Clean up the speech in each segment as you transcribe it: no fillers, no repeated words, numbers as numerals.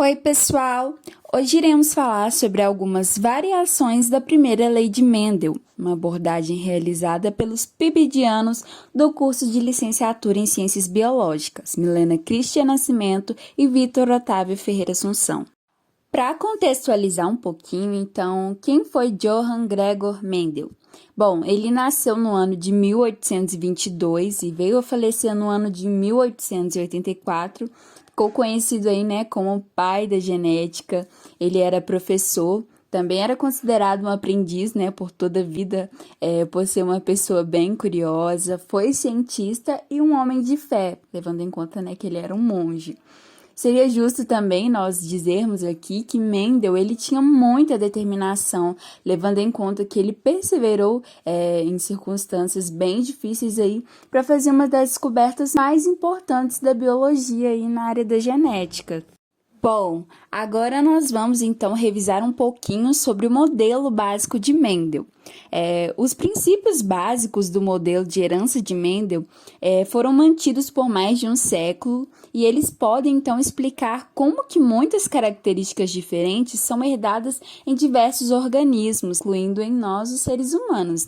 Oi, pessoal! Hoje iremos falar sobre algumas variações da primeira lei de Mendel, uma abordagem realizada pelos PIBidianos do curso de licenciatura em Ciências Biológicas, Milena Cristian Nascimento e Vitor Otávio Ferreira Assunção. Para contextualizar um pouquinho, então, quem foi Johann Gregor Mendel? Bom, ele nasceu no ano de 1822 e veio a falecer no ano de 1884. Ficou conhecido aí, como o pai da genética. Ele era professor, também era considerado um aprendiz, por toda a vida, por ser uma pessoa bem curiosa. Foi cientista e um homem de fé, levando em conta, que ele era um monge. Seria justo também nós dizermos aqui que Mendel ele tinha muita determinação, levando em conta que ele perseverou em circunstâncias bem difíceis aí para fazer uma das descobertas mais importantes da biologia aí na área da genética. Bom, agora nós vamos então revisar um pouquinho sobre o modelo básico de Mendel. Os princípios básicos do modelo de herança de Mendel foram mantidos por mais de um século e eles podem então explicar como que muitas características diferentes são herdadas em diversos organismos, incluindo em nós, os seres humanos,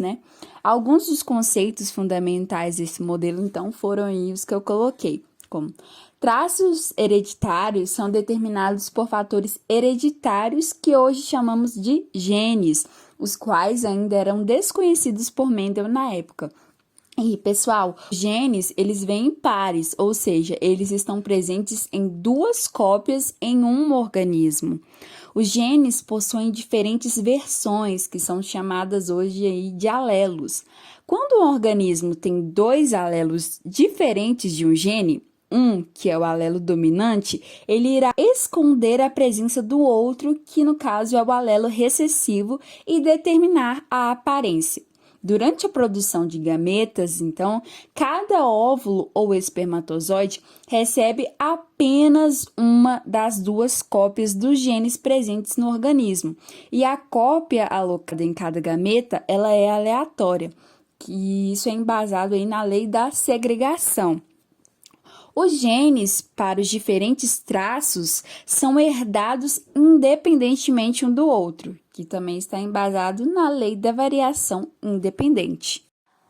Alguns dos conceitos fundamentais desse modelo então foram aí os que eu coloquei, como traços hereditários são determinados por fatores hereditários que hoje chamamos de genes, os quais ainda eram desconhecidos por Mendel na época. E, pessoal, os genes, eles vêm em pares, ou seja, eles estão presentes em duas cópias em um organismo. Os genes possuem diferentes versões, que são chamadas hoje aí de alelos. Quando um organismo tem dois alelos diferentes de um gene, que é o alelo dominante, ele irá esconder a presença do outro, que no caso é o alelo recessivo, e determinar a aparência. Durante a produção de gametas, então, cada óvulo ou espermatozoide recebe apenas uma das duas cópias dos genes presentes no organismo. E a cópia alocada em cada gameta, ela é aleatória, que isso é embasado aí na lei da segregação. Os genes para os diferentes traços são herdados independentemente um do outro, que também está embasado na lei da variação independente.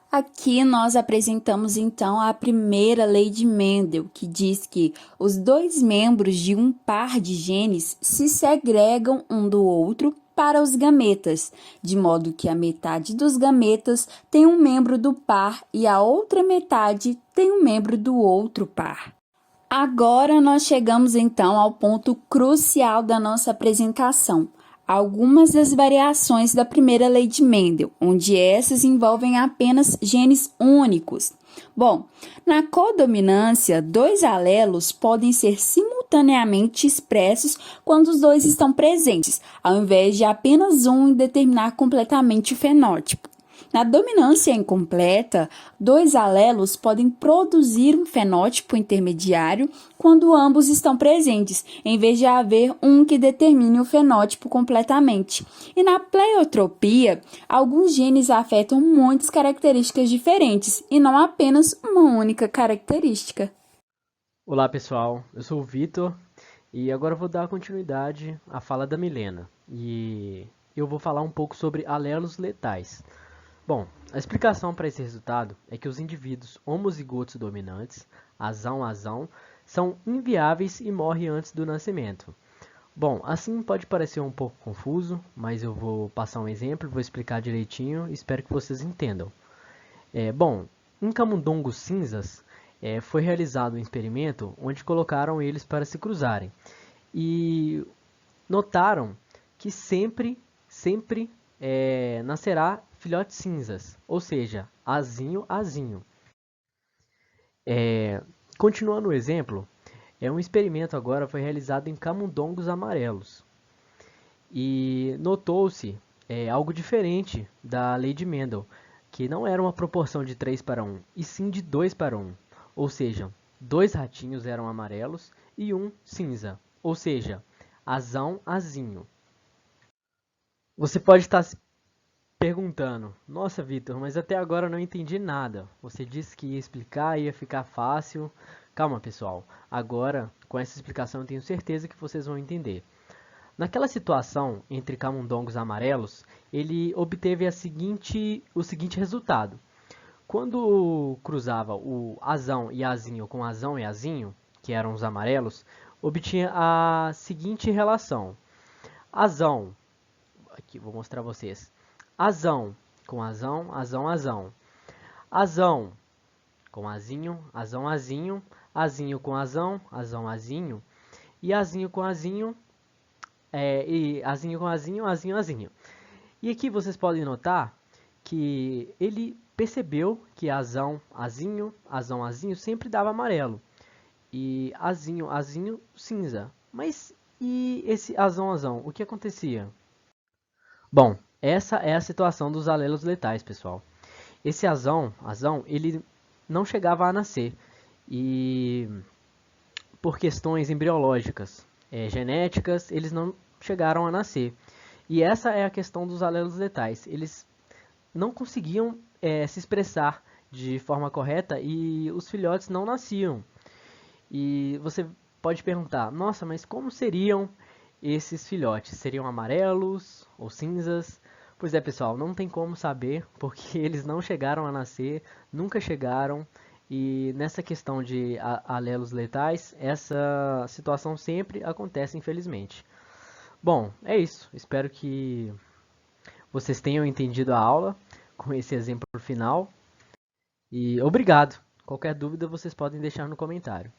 Aqui nós apresentamos então a primeira lei de Mendel, que diz que os dois membros de um par de genes se segregam um do outro para os gametas, de modo que a metade dos gametas tem um membro do par e a outra metade tem um membro do outro par. Agora nós chegamos então ao ponto crucial da nossa apresentação. Algumas das variações da primeira lei de Mendel, onde essas envolvem apenas genes únicos. Bom, na codominância, dois alelos podem ser simultaneamente expressos quando os dois estão presentes, ao invés de apenas um determinar completamente o fenótipo. Na dominância incompleta, dois alelos podem produzir um fenótipo intermediário quando ambos estão presentes, em vez de haver um que determine o fenótipo completamente. E na pleiotropia, alguns genes afetam muitas características diferentes e não apenas uma única característica. Olá pessoal, eu sou o Vitor e agora eu vou dar continuidade à fala da Milena e eu vou falar um pouco sobre alelos letais. Bom, a explicação para esse resultado é que os indivíduos homozigotos dominantes, azão, são inviáveis e morrem antes do nascimento. Bom, assim pode parecer um pouco confuso, mas eu vou passar um exemplo, vou explicar direitinho e espero que vocês entendam. Bom, em camundongos cinzas, foi realizado um experimento onde colocaram eles para se cruzarem e notaram que sempre nascerá filhotes cinzas, ou seja, azinho. Continuando o exemplo, um experimento agora foi realizado em camundongos amarelos e notou-se algo diferente da lei de Mendel, que não era uma proporção de 3 para 1, e sim de 2 para 1, ou seja, dois ratinhos eram amarelos e um cinza, ou seja, azinho. Você pode estar se perguntando, nossa Vitor, mas até agora eu não entendi nada. Você disse que ia explicar, ia ficar fácil. Calma pessoal, agora com essa explicação eu tenho certeza que vocês vão entender. Naquela situação entre camundongos amarelos, ele obteve o seguinte resultado. Quando cruzava o azão e azinho com azão e azinho, que eram os amarelos, obtinha a seguinte relação. Azão, aqui vou mostrar a vocês. Azão com azão, azão, azão. Azão com azinho, azão, azinho. Azinho com azão, azão, azinho. E azinho com azinho, azinho com azinho, azinho, azinho. E aqui vocês podem notar que ele percebeu que azão, azinho, azão, azinho sempre dava amarelo. E azinho, azinho, cinza. Mas e esse azão, azão? O que acontecia? Bom, essa é a situação dos alelos letais, pessoal. Esse azão, ele não chegava a nascer. E por questões embriológicas, genéticas, eles não chegaram a nascer. E essa é a questão dos alelos letais. Eles não conseguiam se expressar de forma correta e os filhotes não nasciam. E você pode perguntar, nossa, mas como seriam esses filhotes? Seriam amarelos ou cinzas? Pois é, pessoal, não tem como saber, porque eles não chegaram a nascer, nunca chegaram. E nessa questão de alelos letais, essa situação sempre acontece, infelizmente. Bom, é isso. Espero que vocês tenham entendido a aula com esse exemplo final. E obrigado. Qualquer dúvida vocês podem deixar no comentário.